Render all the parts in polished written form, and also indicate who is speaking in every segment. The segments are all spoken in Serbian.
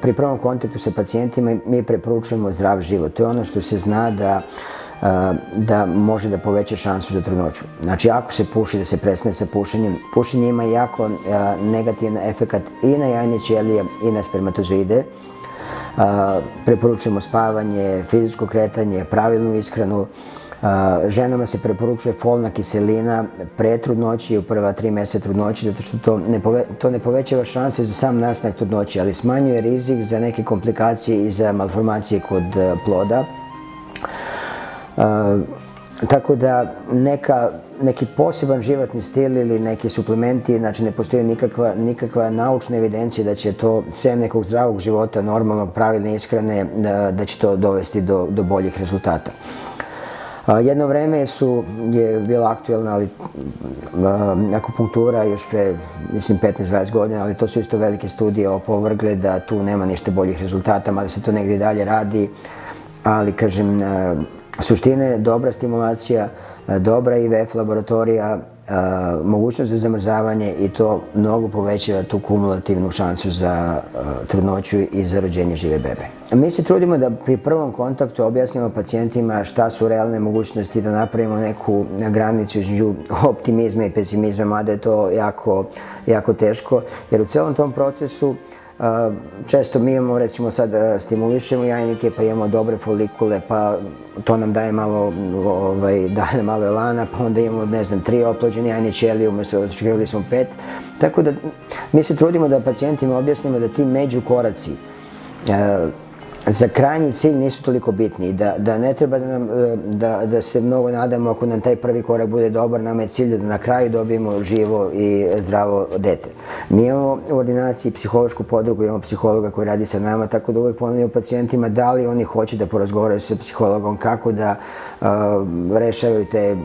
Speaker 1: pri prvom kontaktu sa pacijentima mi preporučujemo zdrav život. To je ono što se zna da može da poveća šansu za trudnoću. Znači, ako se puši, da se prestane sa pušenjem. Pušenje ima jako negativan efekat i na jajne ćelije i na spermatozoide. Preporučujemo spavanje, fizičko kretanje, pravilnu ishranu. Ženama se preporučuje folna kiselina pre trudnoći i u prva 3 meseca trudnoći, zato što to ne povećava šanse za sam nastanak trudnoći, ali smanjuje rizik za neke komplikacije i za malformacije kod ploda. Tako da neki poseban životni stil ili neki suplementi, znači ne postoji nikakva naučna evidencija da će to, sem nekog zdravog života, normalnog, pravilne ishrane, da će to dovesti do boljih rezultata. Jedno vreme je bila aktuelna akupunktura još pre, mislim, 15-20 godina, ali to su isto velike studije opovrgle da tu nema ništa boljih rezultata, mada se to negdje dalje radi, ali, kažem, suština je dobra stimulacija, dobra IVF laboratorija, mogućnost za zamrzavanje i to mnogo povećava tu kumulativnu šansu za trudnoću i za rođenje žive bebe. Mi se trudimo da pri prvom kontaktu objasnimo pacijentima šta su realne mogućnosti, da napravimo neku granicu između optimizma i pesimizma, mada je to jako teško, jer u celom tom procesu često mi imamo, recimo sad stimulišemo jajnike, pa imamo dobre folikule, pa to nam daje malo elana, pa onda imamo, ne znam, 3 oplođene jajne ćelije, umjesto očekivali smo 5. Tako da mi se trudimo da pacijentima objasnimo da ti međukoraci za krajnji cilj nisu toliko bitni, da ne treba da se mnogo nadamo ako nam taj prvi korak bude dobar, nama je cilj da na kraju dobijemo živo i zdravo dete. Mi imamo u ordinaciji psihološku podrugu, imamo psihologa koji radi sa nama, tako da uvijek ponavljamo pacijentima da li oni hoće da porazgovaraju sa psihologom, kako da rešavaju te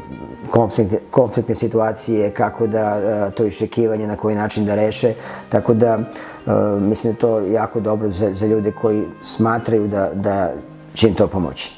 Speaker 1: konfliktne situacije, kako da to iščekivanje, na koji način da reše, tako da mislim da je to jako dobro za ljude koji smatraju da će im to pomoći.